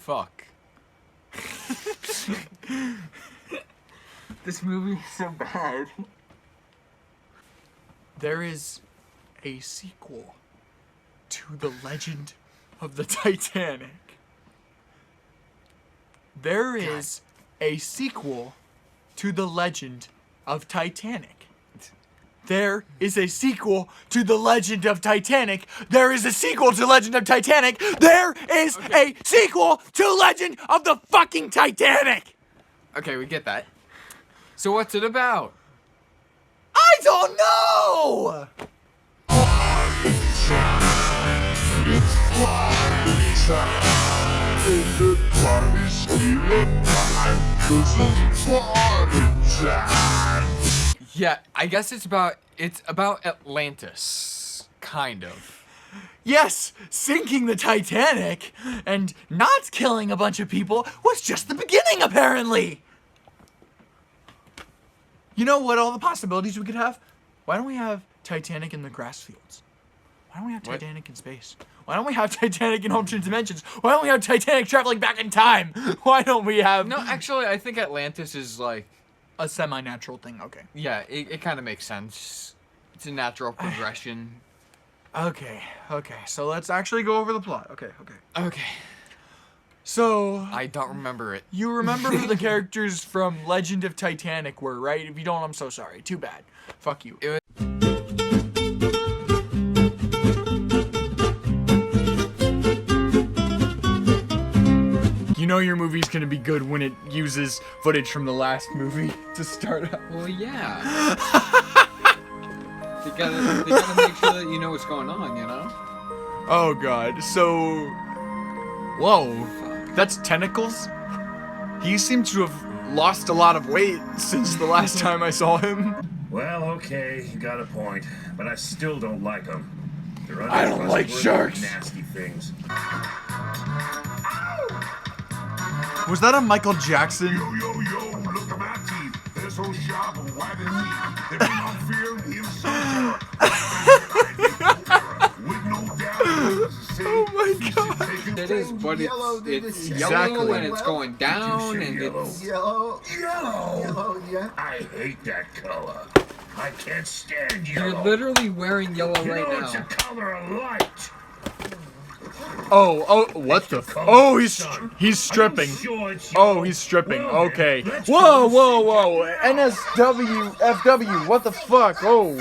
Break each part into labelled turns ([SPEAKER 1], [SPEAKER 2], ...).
[SPEAKER 1] fuck?
[SPEAKER 2] This movie is so bad.
[SPEAKER 1] There is a sequel to The Legend of the Titanic. There is a sequel to The Legend of Titanic. There is a sequel to The Legend of Titanic. There is a sequel to Legend of Titanic. There is a sequel to Legend of the fucking Titanic.
[SPEAKER 2] Okay, we get that. So what's it about?
[SPEAKER 1] I don't know.
[SPEAKER 2] Yeah, I guess it's about Atlantis, kind of.
[SPEAKER 1] Yes, sinking the Titanic and not killing a bunch of people was just the beginning, apparently. You know what all the possibilities we could have? Why don't we have Titanic in the grass fields? Why don't we have Titanic in space? Why don't we have Titanic in alternate dimensions? Why don't we have Titanic traveling back in time? Why don't we have...
[SPEAKER 2] No, actually, I think Atlantis is like...
[SPEAKER 1] a semi-natural thing, okay.
[SPEAKER 2] Yeah, it kind of makes sense. It's a natural progression.
[SPEAKER 1] Okay, so let's actually go over the plot. Okay. So...
[SPEAKER 2] I don't remember it.
[SPEAKER 1] You remember who the characters from Legend of Titanic were, right? If you don't, I'm so sorry. Too bad. Fuck you. You know your movie's gonna be good when it uses footage from the last movie to start out.
[SPEAKER 2] Well, yeah. They gotta make sure that you know what's going on, you know?
[SPEAKER 1] Oh god, so... Whoa, that's Tentacles? He seems to have lost a lot of weight since the last time I saw him.
[SPEAKER 3] Well, okay, you got a point, but I still don't like them.
[SPEAKER 1] I don't like sharks.
[SPEAKER 3] Nasty things.
[SPEAKER 1] Was that a Michael Jackson?
[SPEAKER 3] Yo, look at my teeth. They're so sharp and white and neat. They bring on fear and give some with no doubt.
[SPEAKER 1] Oh my god.
[SPEAKER 2] It is, but it's
[SPEAKER 1] Exactly.
[SPEAKER 2] yellow and it's going down and it's...
[SPEAKER 3] Yellow, yeah. I hate that color. I can't stand yellow.
[SPEAKER 2] You're literally wearing yellow
[SPEAKER 3] You
[SPEAKER 2] right
[SPEAKER 3] know
[SPEAKER 2] now.
[SPEAKER 3] it's a color of light.
[SPEAKER 1] Oh, what the f- Oh, he's stripping. Oh, he's stripping. Okay. Whoa. NSW, FW, what the fuck? Oh.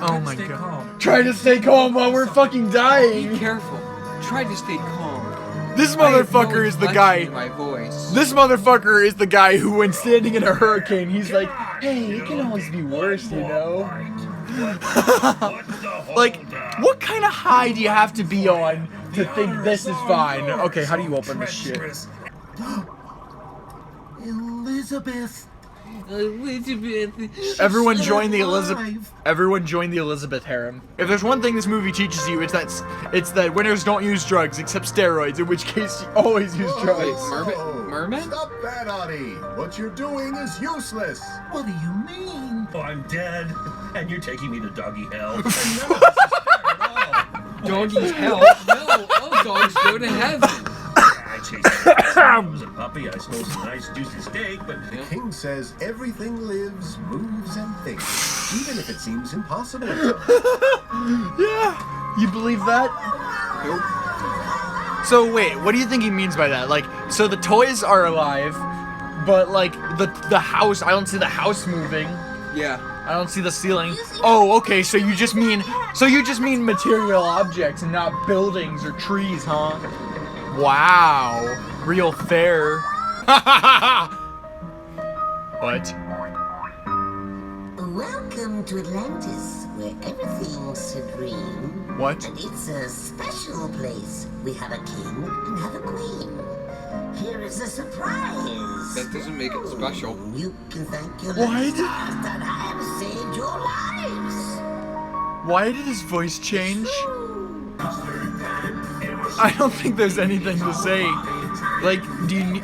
[SPEAKER 1] Oh my god.
[SPEAKER 2] Calm.
[SPEAKER 1] Try to stay calm while we're fucking
[SPEAKER 2] Be
[SPEAKER 1] dying.
[SPEAKER 2] careful. Try to stay calm.
[SPEAKER 1] This
[SPEAKER 2] I have
[SPEAKER 1] motherfucker
[SPEAKER 2] no
[SPEAKER 1] is the
[SPEAKER 2] inflection
[SPEAKER 1] guy.
[SPEAKER 2] in my voice.
[SPEAKER 1] This motherfucker is the guy who, when standing in a hurricane, he's like, hey, it can always be worse, you know? Like, what kind of high do you have to be on to think this is fine? Okay, how do you open this shit?
[SPEAKER 3] Elizabeth.
[SPEAKER 1] Everyone join the Elizabeth harem. If there's one thing this movie teaches you, it's that winners don't use drugs except steroids, in which case you always use drugs.
[SPEAKER 2] Merman?
[SPEAKER 4] Stop that, Artie! What you're doing is useless!
[SPEAKER 3] What do you mean? Oh, I'm dead, and you're taking me to doggy hell. And none of this is fair at all.
[SPEAKER 2] Doggy hell? No, all dogs go to heaven.
[SPEAKER 3] I chased it. I was a puppy. I stole some nice juicy steak, but
[SPEAKER 4] The king says everything lives, moves, and thinks, even if it seems impossible at times.
[SPEAKER 1] Yeah, you believe that? Nope. So wait, what do you think he means by that? Like, so the toys are alive, but like the house, I don't see the house moving.
[SPEAKER 2] Yeah.
[SPEAKER 1] I don't see the ceiling. Oh, okay, so you just mean material objects and not buildings or trees, huh? Wow. Real fair. What?
[SPEAKER 5] Welcome to Atlantis, where everything's serene.
[SPEAKER 1] What?
[SPEAKER 5] And it's a special place. We have a king and have a queen. Here is a surprise.
[SPEAKER 2] That doesn't make it special.
[SPEAKER 5] You can thank your
[SPEAKER 1] What?
[SPEAKER 5] lucky stars that I have saved your lives.
[SPEAKER 1] Why did his voice change? I don't think there's anything to say. Like, do you...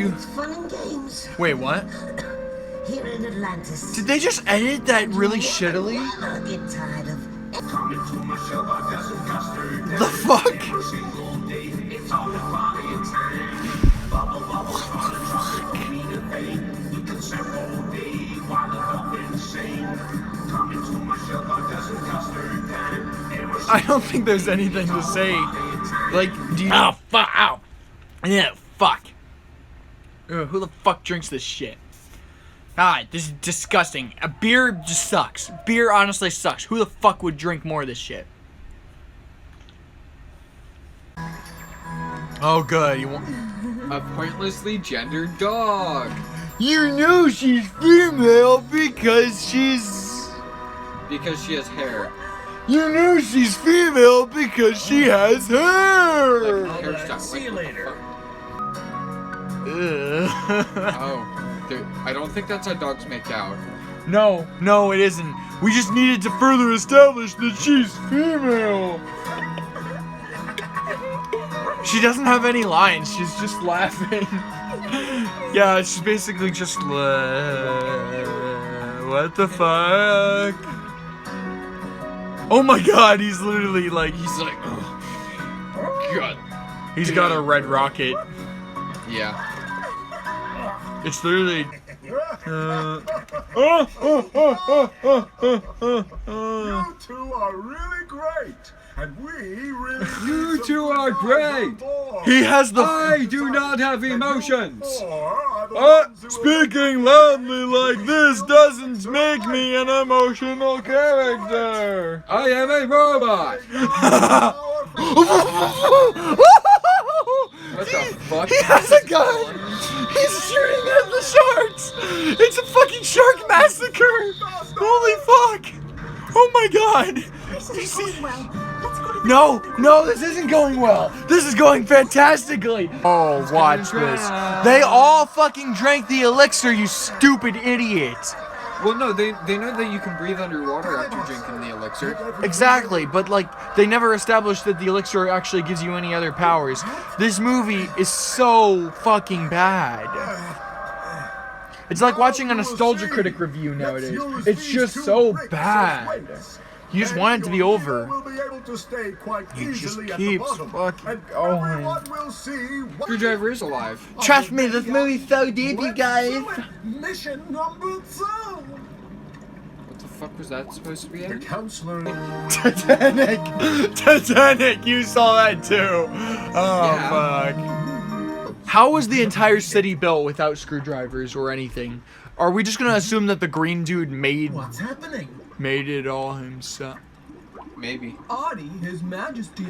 [SPEAKER 5] It's fun and games.
[SPEAKER 1] Wait, what?
[SPEAKER 5] Here in Atlantis.
[SPEAKER 1] Did they just edit that really shittily?
[SPEAKER 5] Never get tired of
[SPEAKER 1] The fuck? I don't think there's anything to say. Like, do you? Oh fuck! Ow! Yeah, fuck. Ugh, who the fuck drinks this shit? God, this is disgusting. A beer just sucks. Beer honestly sucks. Who the fuck would drink more of this shit? Oh, good. You want
[SPEAKER 2] A pointlessly gendered dog.
[SPEAKER 1] You know she's female because she's.
[SPEAKER 2] Because she has hair.
[SPEAKER 1] You know she's female because she has hair.
[SPEAKER 2] Like hairstyle.
[SPEAKER 3] See you later.
[SPEAKER 2] Oh, dude, I don't think that's how dogs make out.
[SPEAKER 1] No, it isn't. We just needed to further establish that she's female. She doesn't have any lines. She's just laughing. Yeah, she's basically just what the fuck? Oh my god, he's literally like,
[SPEAKER 2] He's like, oh, God.
[SPEAKER 1] he's got a red rocket.
[SPEAKER 2] Yeah.
[SPEAKER 1] It's literally.
[SPEAKER 4] You two are really great, and we really.
[SPEAKER 2] You two are great.
[SPEAKER 1] He has the.
[SPEAKER 2] I do not have emotions.
[SPEAKER 1] Speaking loudly like this doesn't make me an emotional character.
[SPEAKER 2] I am a robot. What the fuck?
[SPEAKER 1] He has a gun. He's shooting at the sharks. It's a fucking shark massacre. Holy fuck. Oh my god. You see? No, this isn't going well. This is going fantastically. Oh, watch this. They all fucking drank the elixir, you stupid idiot.
[SPEAKER 2] Well, no, they know that you can breathe underwater after drinking the elixir.
[SPEAKER 1] Exactly, but like, they never established that the elixir actually gives you any other powers. This movie is so fucking bad. It's like watching a Nostalgia Critic review nowadays. It's just so bad. You just want it to be over. He just keeps fucking going.
[SPEAKER 2] Screwdriver is alive.
[SPEAKER 1] Trust me, this movie's so deep, you guys.
[SPEAKER 4] Mission number 2.
[SPEAKER 2] What the fuck was that supposed to be
[SPEAKER 4] The
[SPEAKER 2] in?
[SPEAKER 4] counselor.
[SPEAKER 1] Titanic, you saw that too. Oh,
[SPEAKER 2] Yeah.
[SPEAKER 1] fuck. How was the entire city built without screwdrivers or anything? Are we just gonna assume that the green dude made
[SPEAKER 6] What's happening?
[SPEAKER 1] it all himself?
[SPEAKER 2] Maybe.
[SPEAKER 6] Audie, His Majesty.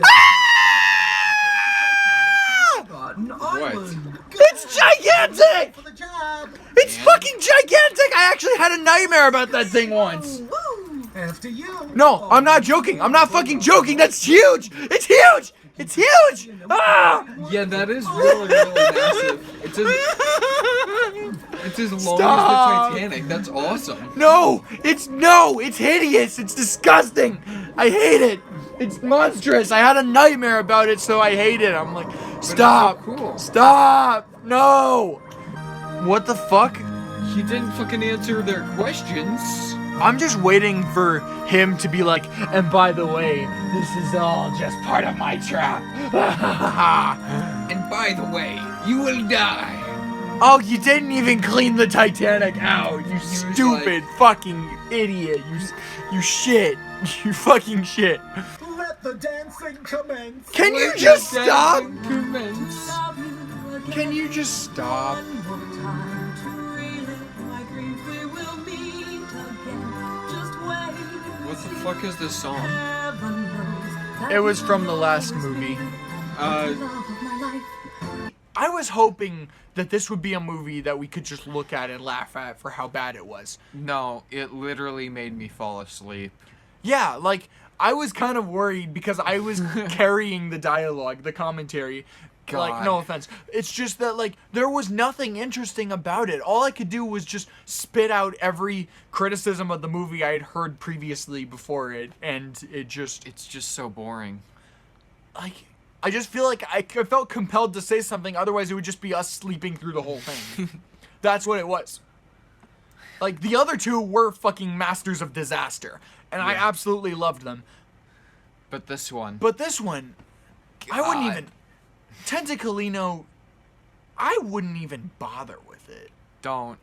[SPEAKER 6] Forgotten
[SPEAKER 2] What?
[SPEAKER 6] Island.
[SPEAKER 1] It's gigantic!
[SPEAKER 6] For the job.
[SPEAKER 1] It's
[SPEAKER 2] Man.
[SPEAKER 1] fucking gigantic! I actually had a nightmare about that thing once.
[SPEAKER 6] Woo! After you.
[SPEAKER 1] No, I'm not joking. I'm not fucking joking. That's huge! It's huge! It's huge! Ah!
[SPEAKER 2] Yeah, that is really, really massive. It's as long
[SPEAKER 1] Stop.
[SPEAKER 2] as the Titanic. That's awesome.
[SPEAKER 1] No! It's hideous! It's disgusting! I hate it! It's monstrous! I had a nightmare about it, so I hate it. I'm like, stop!
[SPEAKER 2] so cool.
[SPEAKER 1] Stop! No! What the fuck?
[SPEAKER 2] He didn't fucking answer their questions.
[SPEAKER 1] I'm just waiting for him to be like, and by the way, this is all just part of my trap.
[SPEAKER 2] And by the way, you will die.
[SPEAKER 1] Oh, you didn't even clean the Titanic out, you stupid fucking idiot. You shit. You fucking shit.
[SPEAKER 4] Let the dancing commence.
[SPEAKER 1] Can you
[SPEAKER 2] Let
[SPEAKER 1] just
[SPEAKER 2] the
[SPEAKER 1] stop?
[SPEAKER 2] dancing commence.
[SPEAKER 1] Can you just stop?
[SPEAKER 2] What the fuck is this song?
[SPEAKER 1] It was from the last movie. I was hoping that this would be a movie that we could just look at and laugh at for how bad it was.
[SPEAKER 2] No, it literally made me fall asleep.
[SPEAKER 1] Yeah, like, I was kind of worried because I was carrying the dialogue, the commentary. Like,
[SPEAKER 2] God.
[SPEAKER 1] no offense. It's just that, like, there was nothing interesting about it. All I could do was just spit out every criticism of the movie I had heard previously before it, and it's just
[SPEAKER 2] so boring.
[SPEAKER 1] like, I just feel like I felt compelled to say something, otherwise it would just be us sleeping through the whole thing. That's what it was. Like, the other two were fucking masters of disaster, and I
[SPEAKER 2] Yeah.
[SPEAKER 1] absolutely loved them.
[SPEAKER 2] But this one.
[SPEAKER 1] But this one, I wouldn't
[SPEAKER 2] God.
[SPEAKER 1] even... Tentacolino, I wouldn't even bother with it.
[SPEAKER 2] Don't.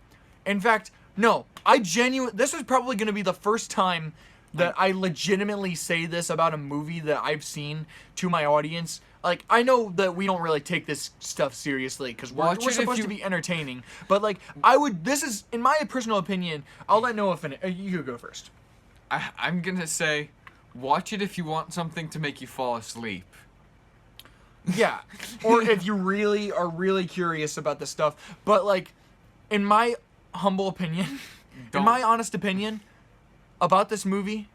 [SPEAKER 1] In fact, no, this is probably going to be the first time that I legitimately say this about a movie that I've seen to my audience. Like, I know that we don't really take this stuff seriously because we're
[SPEAKER 2] Watch it if
[SPEAKER 1] supposed
[SPEAKER 2] you-
[SPEAKER 1] to be entertaining. But, like, this is, in my personal opinion, I'll let Noah finish. You go first.
[SPEAKER 2] I'm gonna say, watch it if you want something to make you fall asleep.
[SPEAKER 1] Yeah. Or if you really are really curious about this stuff. But, like, in my humble opinion, in my honest opinion about this movie,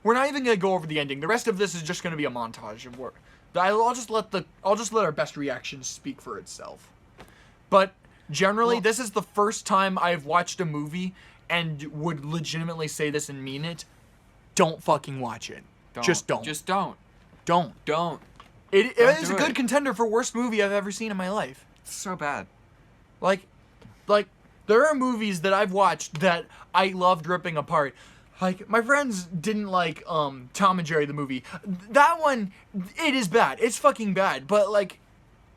[SPEAKER 1] we're not even going to go over the ending. The rest of this is just going to be a montage of work. I'll just let our best reactions speak for itself. But generally, this is the first time I've watched a movie and would legitimately say this and mean it. Don't fucking watch it. Just don't.
[SPEAKER 2] Just don't.
[SPEAKER 1] Don't.
[SPEAKER 2] Don't.
[SPEAKER 1] It
[SPEAKER 2] Don't
[SPEAKER 1] is
[SPEAKER 2] do
[SPEAKER 1] a good
[SPEAKER 2] it.
[SPEAKER 1] contender for worst movie I've ever seen in my life.
[SPEAKER 2] It's so bad.
[SPEAKER 1] Like, there are movies that I've watched that I loved ripping apart. Like, my friends didn't like, Tom and Jerry the movie. That one, it is bad. It's fucking bad. But, like,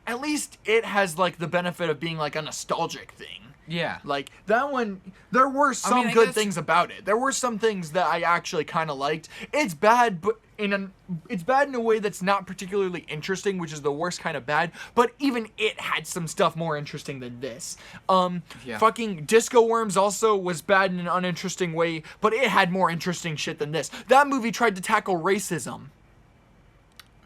[SPEAKER 1] at least it has, like, the benefit of being, like, a nostalgic thing.
[SPEAKER 2] Yeah.
[SPEAKER 1] Like, that one, there were some
[SPEAKER 2] I
[SPEAKER 1] good
[SPEAKER 2] guess-
[SPEAKER 1] things about it. There were some things that I actually kind of liked. It's bad, but it's bad in a way that's not particularly interesting, which is the worst kind of bad. But even it had some stuff more interesting than this.
[SPEAKER 2] Yeah.
[SPEAKER 1] Fucking Disco Worms also was bad in an uninteresting way, but it had more interesting shit than this. That movie tried to tackle racism.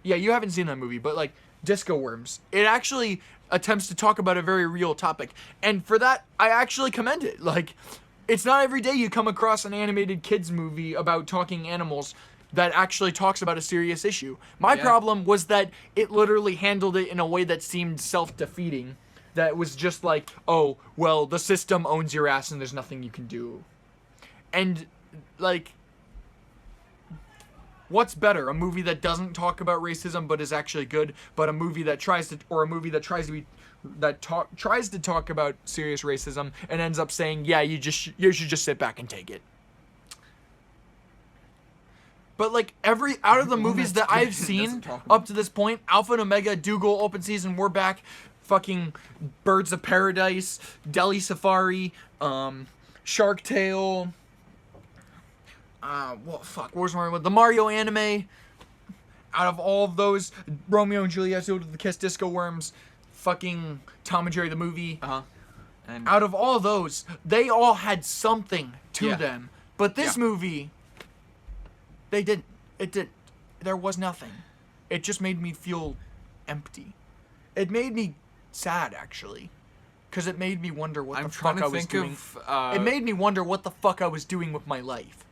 [SPEAKER 1] Yeah, you haven't seen that movie, but, like, Disco Worms, it actually attempts to talk about a very real topic, and for that I actually commend it. Like, it's not every day you come across an animated kids movie about talking animals that actually talks about a serious issue. My
[SPEAKER 2] Yeah.
[SPEAKER 1] problem was that it literally handled it in a way that seemed self-defeating, that was just like, oh, well, the system owns your ass and there's nothing you can do. And, like, what's better, a movie that doesn't talk about racism but is actually good, but a movie that tries to, or a movie that tries to talk about serious racism and ends up saying, yeah, you should just sit back and take it. But, like, out of the movies that I've seen
[SPEAKER 2] Doesn't talk about-
[SPEAKER 1] up to this point, Alpha and Omega, Dougal, Open Season, We're Back, fucking Birds of Paradise, Delhi Safari, Shark Tale, what was more with the Mario anime? Out of all of those, Romeo and Juliet, Zero to the Kiss, Disco Worms, fucking Tom and Jerry the movie.
[SPEAKER 2] And
[SPEAKER 1] Out of all those, they all had something to
[SPEAKER 2] Yeah.
[SPEAKER 1] them. But this
[SPEAKER 2] Yeah.
[SPEAKER 1] movie, they didn't. It didn't. There was nothing. It just made me feel empty. It made me sad, actually. Because it made me wonder what
[SPEAKER 2] I'm
[SPEAKER 1] the
[SPEAKER 2] trying
[SPEAKER 1] fuck I
[SPEAKER 2] to
[SPEAKER 1] was
[SPEAKER 2] think
[SPEAKER 1] doing.
[SPEAKER 2] of.
[SPEAKER 1] It made me wonder what the fuck I was doing with my life.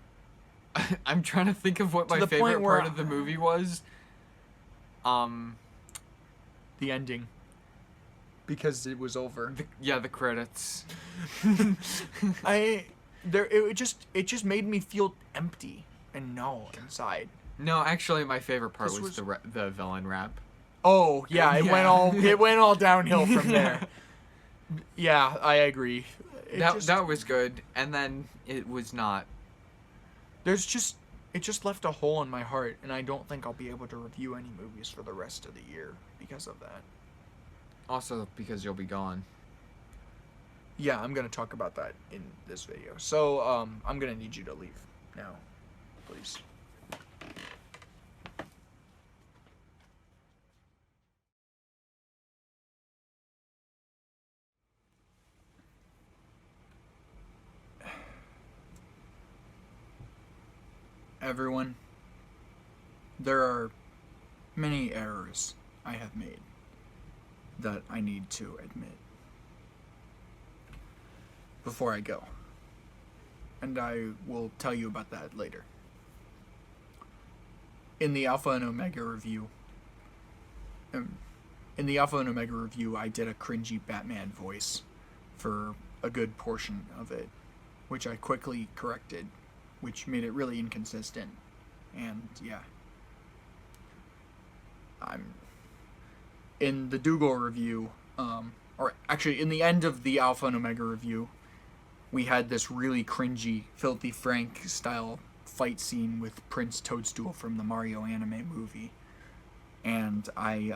[SPEAKER 2] I'm trying to think of what my
[SPEAKER 1] the point
[SPEAKER 2] favorite
[SPEAKER 1] where
[SPEAKER 2] part of the movie was.
[SPEAKER 1] The ending. Because it was over.
[SPEAKER 2] The credits.
[SPEAKER 1] It just made me feel empty and null inside.
[SPEAKER 2] No, actually, my favorite part
[SPEAKER 1] This
[SPEAKER 2] was
[SPEAKER 1] was-
[SPEAKER 2] the villain rap.
[SPEAKER 1] Oh yeah, it
[SPEAKER 2] Yeah.
[SPEAKER 1] went all downhill from there. Yeah, I agree.
[SPEAKER 2] That was good, and then it was not.
[SPEAKER 1] It just left a hole in my heart, and I don't think I'll be able to review any movies for the rest of the year because of that.
[SPEAKER 2] Also, because you'll be gone.
[SPEAKER 1] Yeah, I'm gonna talk about that in this video. So I'm gonna need you to leave now, please. Everyone, there are many errors I have made that I need to admit before I go. And I will tell you about that later. In the Alpha and Omega review, I did a cringy Batman voice for a good portion of it, which I quickly corrected, which made it really inconsistent. And yeah, in the Dougal review, or actually in the end of the Alpha and Omega review, we had this really cringy, Filthy Frank style fight scene with Prince Toadstool from the Mario anime movie. And I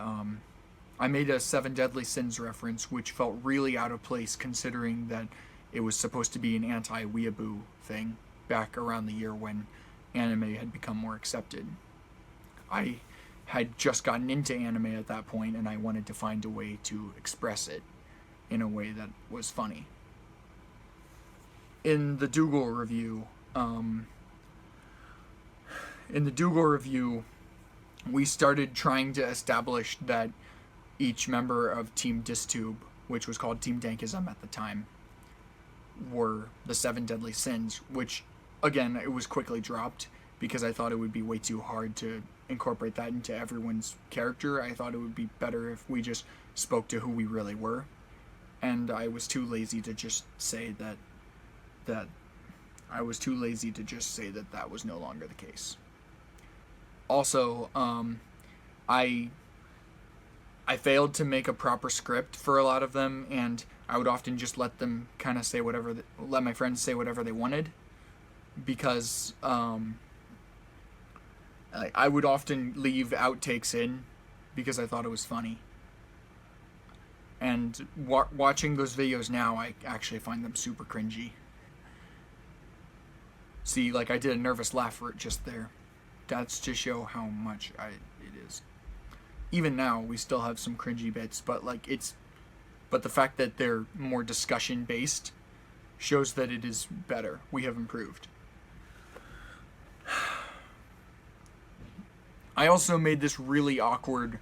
[SPEAKER 1] made a Seven Deadly Sins reference, which felt really out of place considering that it was supposed to be an anti-weeaboo thing back around the year when anime had become more accepted. I had just gotten into anime at that point, and I wanted to find a way to express it in a way that was funny. In the Dougal review, we started trying to establish that each member of Team DissTube, which was called Team Dankism at the time, were the Seven Deadly Sins, which, again, it was quickly dropped because I thought it would be way too hard to incorporate that into everyone's character. I thought it would be better if we just spoke to who we really were, and I was too lazy to just say that was no longer the case. Also, I failed to make a proper script for a lot of them, and I would often just let them kind of say whatever, let my friends say whatever they wanted, because I would often leave outtakes in because I thought it was funny. And watching those videos now, I actually find them super cringy. See, like I did a nervous laugh for it just there. That's to show how much it is. Even now, we still have some cringy bits, but the fact that they're more discussion based shows that it is better. We have improved. I also made this really awkward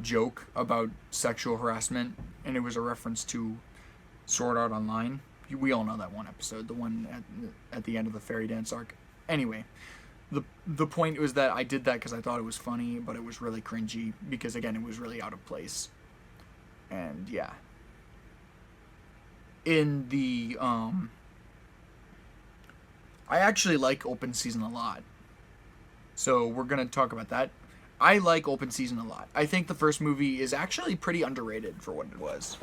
[SPEAKER 1] joke about sexual harassment, and it was a reference to Sword Art Online. We all know that one episode, the one at the end of the fairy dance arc. Anyway, the point was that I did that because I thought it was funny, but it was really cringy because, again, it was really out of place. And yeah, in the I actually like Open Season a lot, so we're gonna talk about that. I like Open Season a lot. I think the first movie is actually pretty underrated for what it was.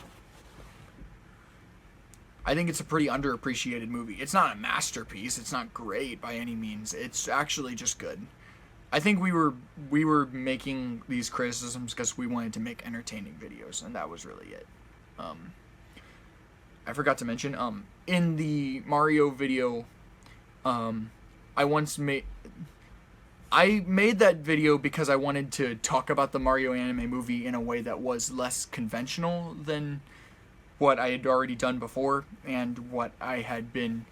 [SPEAKER 1] I think it's a pretty underappreciated movie. It's not a masterpiece. It's not great by any means. It's actually just good. I think we were making these criticisms because we wanted to make entertaining videos, and that was really it. I forgot to mention, in the Mario video, I made that video because I wanted to talk about the Mario anime movie in a way that was less conventional than what I had already done before, and what I had been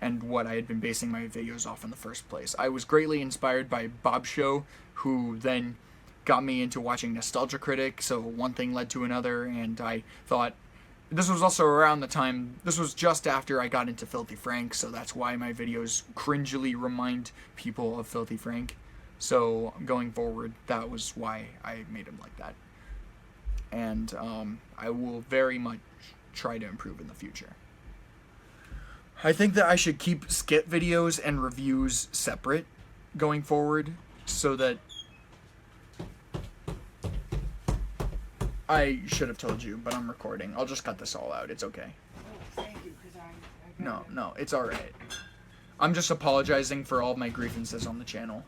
[SPEAKER 1] basing my videos off in the first place. I was greatly inspired by Bob's show, who then got me into watching Nostalgia Critic, so one thing led to another, and I thought, this was also around the time, this was just after I got into Filthy Frank, so that's why my videos cringily remind people of Filthy Frank. So going forward, that was why I made them like that. And I will very much try to improve in the future. I think that I should keep skit videos and reviews separate going forward, so that I should have told you, but I'm recording. I'll just cut this all out. It's okay.
[SPEAKER 7] Thank you, because I
[SPEAKER 1] No, it's alright. I'm just apologizing for all my grievances on the channel.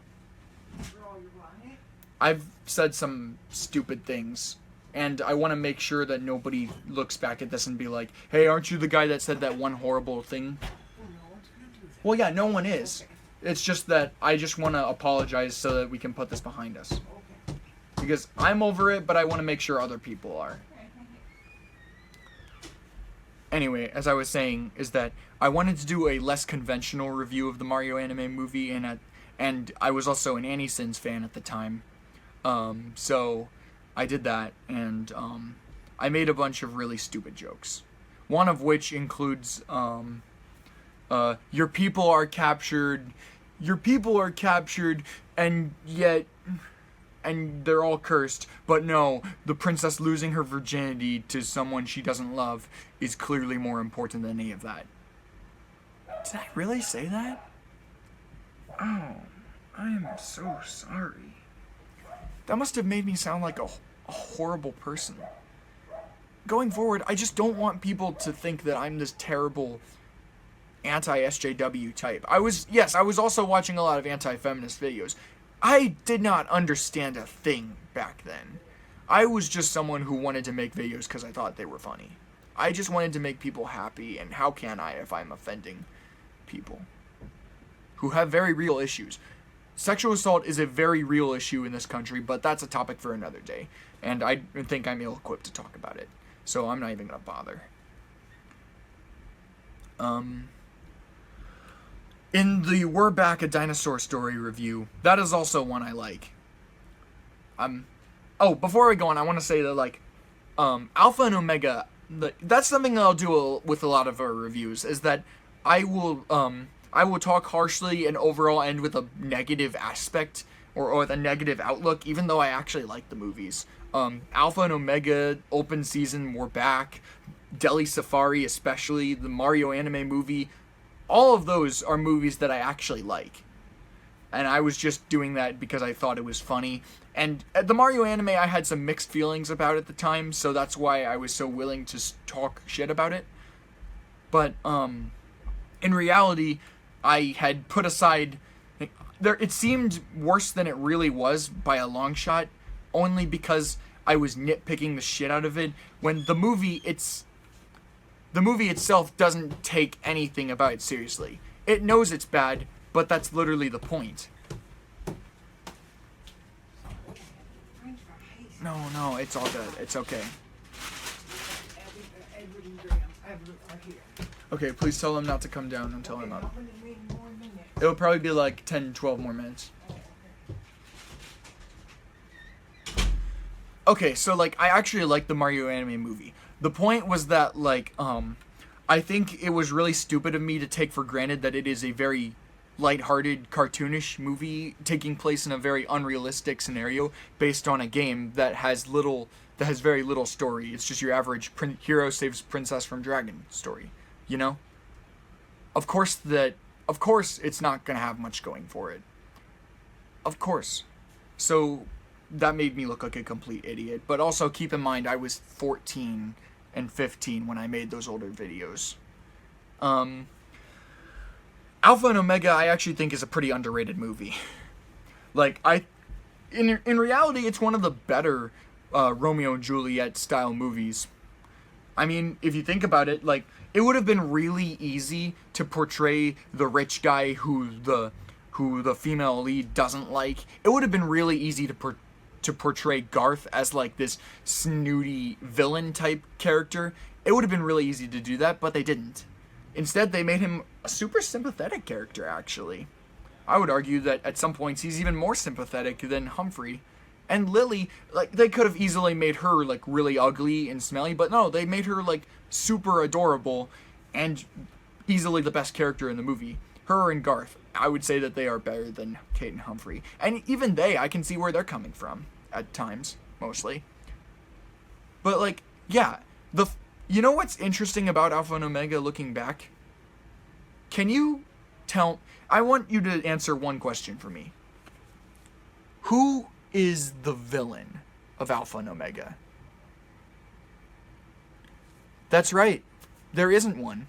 [SPEAKER 7] for all your money.
[SPEAKER 1] I've said some stupid things, and I want to make sure that nobody looks back at this and be like, hey, aren't you the guy that said that one horrible thing?
[SPEAKER 7] Oh, no one's gonna do that.
[SPEAKER 1] Well, yeah, no one is.
[SPEAKER 7] Okay.
[SPEAKER 1] It's just that I just want to apologize so that we can put this behind us.
[SPEAKER 7] Okay.
[SPEAKER 1] Because I'm over it, but I want to make sure other people are. Anyway, as I was saying, is that I wanted to do a less conventional review of the Mario anime movie, and I was also an Annie Sins fan at the time. So I did that, and I made a bunch of really stupid jokes. One of which includes, your people are captured, and yet, and they're all cursed, but no, the princess losing her virginity to someone she doesn't love is clearly more important than any of that. Did I really say that? Oh, I am so sorry. That must have made me sound like a horrible person. Going forward, I just don't want people to think that I'm this terrible anti-SJW type. I was also watching a lot of anti-feminist videos. I did not understand a thing back then. I was just someone who wanted to make videos because I thought they were funny. I just wanted to make people happy, and how can I if I'm offending people who have very real issues? Sexual assault is a very real issue in this country, but that's a topic for another day, and I think I'm ill-equipped to talk about it, so I'm not even gonna bother. In the We're Back, a Dinosaur Story review, that is also one I like. Before I go on, I want to say that, like, Alpha and Omega, that's something that I'll do with a lot of our reviews, is that I will talk harshly and overall end with a negative aspect, or with a negative outlook, even though I actually like the movies. Alpha and Omega, open season, We're Back, Delhi Safari especially, the Mario anime movie, all of those are movies that I actually like. And I was just doing that because I thought it was funny. And the Mario anime, I had some mixed feelings about at the time, so that's why I was so willing to talk shit about it. But, in reality, I had put aside... it seemed worse than it really was by a long shot, only because I was nitpicking the shit out of it, when the movie itself doesn't take anything about it seriously. It knows it's bad, but that's literally the point. No, it's all good. It's okay.
[SPEAKER 7] Edward and Graham are here.
[SPEAKER 1] Okay, please tell them not to come down until I'm up.
[SPEAKER 7] How many more minutes?
[SPEAKER 1] It'll probably be like 10, 12 more minutes. Okay, so, like, I actually like the Mario anime movie. The point was that, like, I think it was really stupid of me to take for granted that it is a very lighthearted, cartoonish movie taking place in a very unrealistic scenario based on a game that has very little story. It's just your average hero saves princess from dragon story, you know? Of course it's not gonna have much going for it. Of course. So that made me look like a complete idiot. But also keep in mind I was 14 and 15 when I made those older videos. Alpha and Omega I actually think is a pretty underrated movie. Like, in reality, it's one of the better Romeo and Juliet style movies. I mean, if you think about it, like, it would have been really easy to portray the rich guy who the female lead doesn't like. It would have been really easy to portray Garth as, like, this snooty villain type character. It would have been really easy to do that, but they didn't. Instead, they made him a super sympathetic character, actually. I would argue that at some points he's even more sympathetic than Humphrey. And Lily, like, they could have easily made her, like, really ugly and smelly, but no, they made her, like, super adorable and easily the best character in the movie. Her and Garth, I would say that they are better than Kate and Humphrey. And even I can see where they're coming from, at times, mostly. But, like, yeah, you know what's interesting about Alpha and Omega looking back? I want you to answer one question for me. Who is the villain of Alpha and Omega? That's right. There isn't one.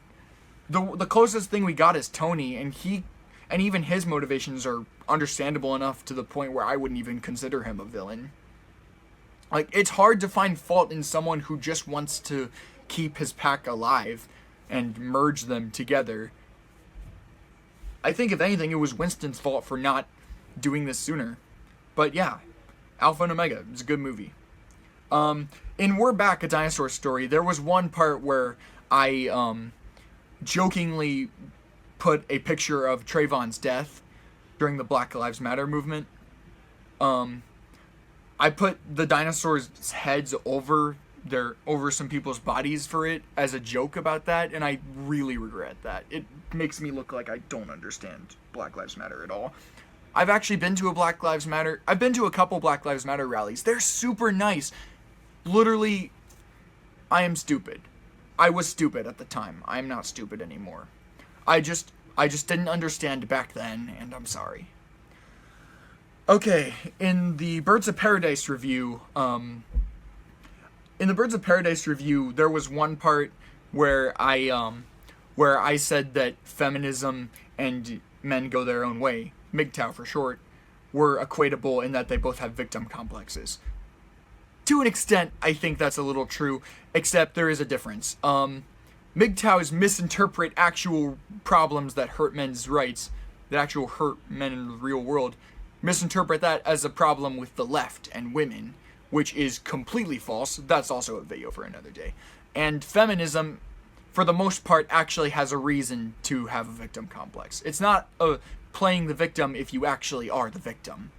[SPEAKER 1] The closest thing we got is Tony, and even his motivations are understandable enough to the point where I wouldn't even consider him a villain. Like, it's hard to find fault in someone who just wants to keep his pack alive and merge them together. I think, if anything, it was Winston's fault for not doing this sooner. But yeah, Alpha and Omega is a good movie. In We're Back, a Dinosaur Story, there was one part where I jokingly put a picture of Trayvon's death during the Black Lives Matter movement. I put the dinosaurs' heads over some people's bodies for it as a joke about that, and I really regret that. It makes me look like I don't understand Black Lives Matter at all. I've actually been to I've been to a couple Black Lives Matter rallies. They're super nice. Literally, I am stupid. I was stupid at the time. I am not stupid anymore. I just didn't understand back then, and I'm sorry. Okay, in the Birds of Paradise review, there was one part where I where I said that feminism and men go their own way, MGTOW for short, were equatable in that they both have victim complexes. To an extent, I think that's a little true, except there is a difference. MGTOWs misinterpret actual problems that hurt men's rights, that actual hurt men in the real world, misinterpret that as a problem with the left and women, which is completely false. That's also a video for another day. And feminism, for the most part, actually has a reason to have a victim complex. It's not playing the victim if you actually are the victim.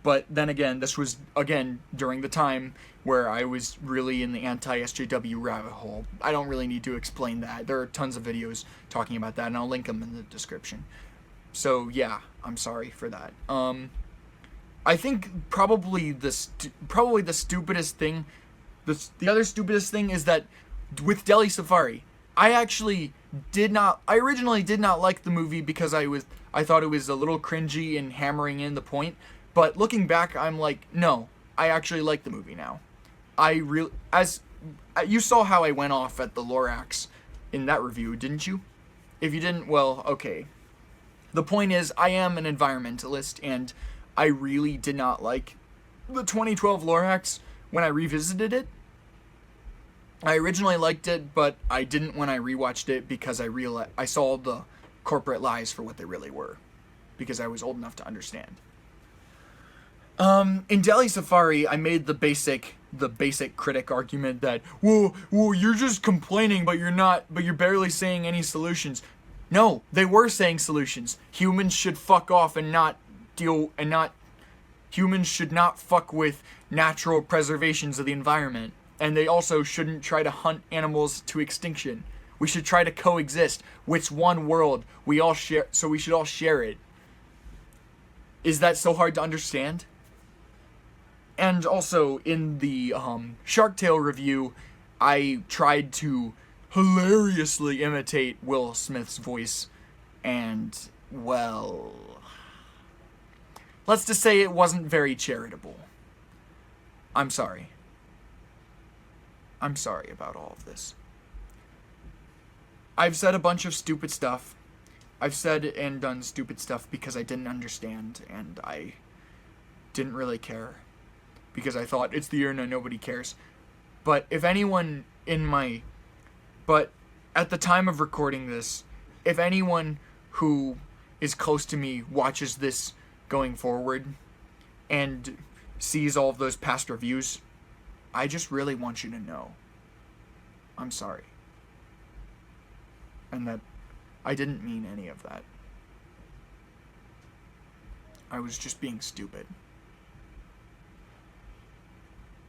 [SPEAKER 1] But then again, this was, again, during the time where I was really in the anti-SJW rabbit hole. I don't really need to explain that. There are tons of videos talking about that, and I'll link them in the description. So, yeah, I'm sorry for that. I think probably the stupidest thing, the other stupidest thing is that with Delhi Safari, I originally did not like the movie because I thought it was a little cringy and hammering in the point. But looking back, I'm like, no, I actually like the movie now. You saw how I went off at the Lorax in that review, didn't you? If you didn't, well, okay. The point is, I am an environmentalist, and I really did not like the 2012 Lorax when I revisited it. I originally liked it, but I didn't when I rewatched it because I saw the corporate lies for what they really were, because I was old enough to understand. In Delhi Safari, I made the basic critic argument that, well, you're just complaining, but you're barely saying any solutions. No, they were saying solutions. Humans should fuck off humans should not fuck with natural preservations of the environment. And they also shouldn't try to hunt animals to extinction. We should try to coexist. It's one world. We all share, so we should all share it. Is that so hard to understand? And also, in the Shark Tale review, I tried to hilariously imitate Will Smith's voice, and, well, let's just say it wasn't very charitable. I'm sorry. I'm sorry about all of this. I've said a bunch of stupid stuff. I've said and done stupid stuff because I didn't understand, and I didn't really care. Because I thought, it's the internet, nobody cares. But at the time of recording this, if anyone who is close to me watches this going forward and sees all of those past reviews, I just really want you to know I'm sorry. And that I didn't mean any of that. I was just being stupid.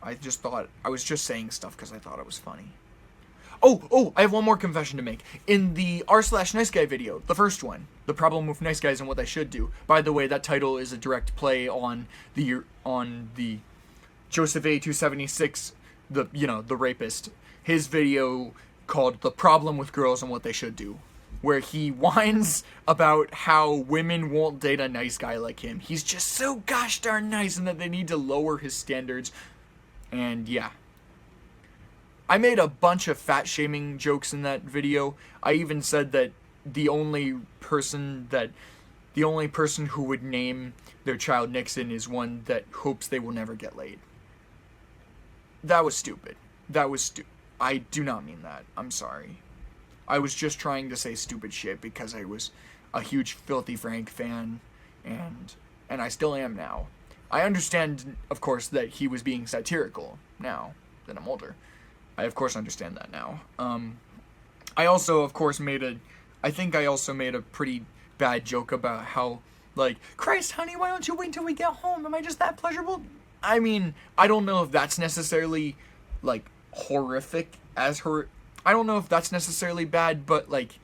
[SPEAKER 1] I was just saying stuff because I thought it was funny. Oh, I have one more confession to make. In the r/nice guy video, the first one, the problem with nice guys and what they should do. By the way, that title is a direct play on the Joseph A276, the rapist, his video called The Problem with Girls and What They Should Do, where he whines about how women won't date a nice guy like him. He's just so gosh darn nice and that they need to lower his standards. And yeah. I made a bunch of fat-shaming jokes in that video. I even said that the only person who would name their child Nixon is one that hopes they will never get laid. That was stupid. I do not mean that. I'm sorry. I was just trying to say stupid shit because I was a huge Filthy Frank fan, and I still am now. I understand, of course, that he was being satirical now that I'm older. I, of course, understand that now. I also, of course, made a pretty bad joke about how, like, Christ, honey, why don't you wait till we get home? Am I just that pleasurable? I mean, I don't know if that's necessarily, like, horrific as her. I don't know if that's necessarily bad, but, like,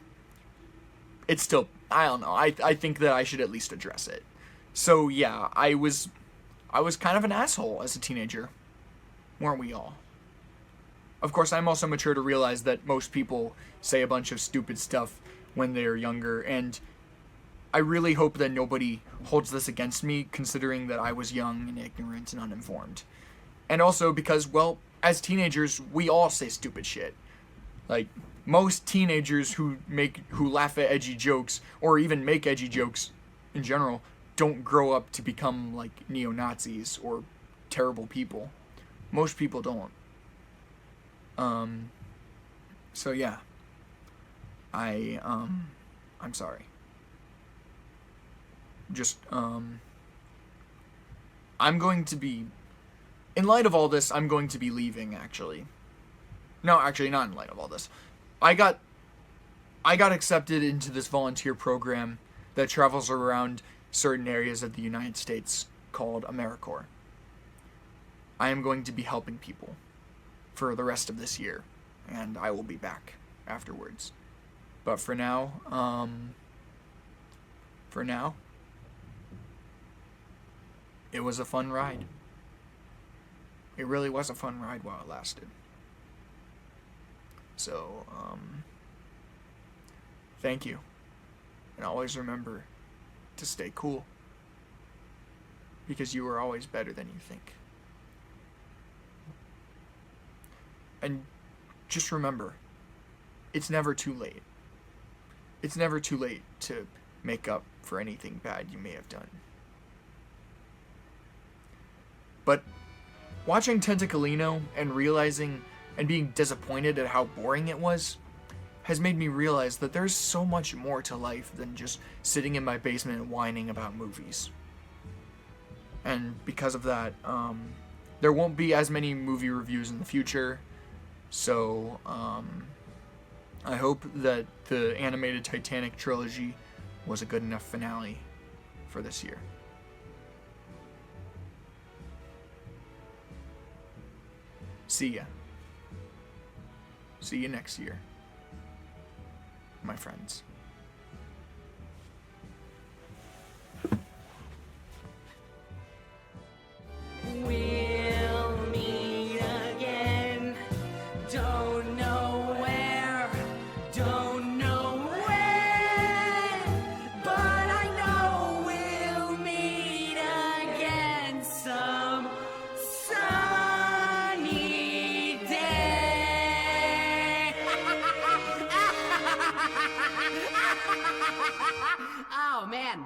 [SPEAKER 1] it's still, I don't know. I think that I should at least address it. So, yeah, I was kind of an asshole as a teenager. Weren't we all? Of course, I'm also mature to realize that most people say a bunch of stupid stuff when they're younger, and I really hope that nobody holds this against me, considering that I was young and ignorant and uninformed. And also because, well, as teenagers, we all say stupid shit. Like, most teenagers who laugh at edgy jokes, or even make edgy jokes in general, don't grow up to become like neo-Nazis or terrible people. Most people don't. So yeah. I'm sorry. Just, I'm going to be, in light of all this, I'm going to be leaving, actually. No, actually, not in light of all this. I got accepted into this volunteer program that travels around certain areas of the United States called AmeriCorps. I am going to be helping people for the rest of this year, and I will be back afterwards. But for now, it was a fun ride. It really was a fun ride while it lasted. So, thank you. And always remember to stay cool. Because you are always better than you think. And just remember, it's never too late. It's never too late to make up for anything bad you may have done. But watching Tentacolino and realizing and being disappointed at how boring it was has made me realize that there's so much more to life than just sitting in my basement and whining about movies. And because of that, there won't be as many movie reviews in the future. So, I hope that the animated Titanic trilogy was a good enough finale for this year. See ya. See you next year, my friends.
[SPEAKER 8] We'll meet again. Don't know where, don't know when, but I know we'll meet again some sunny day. Oh man.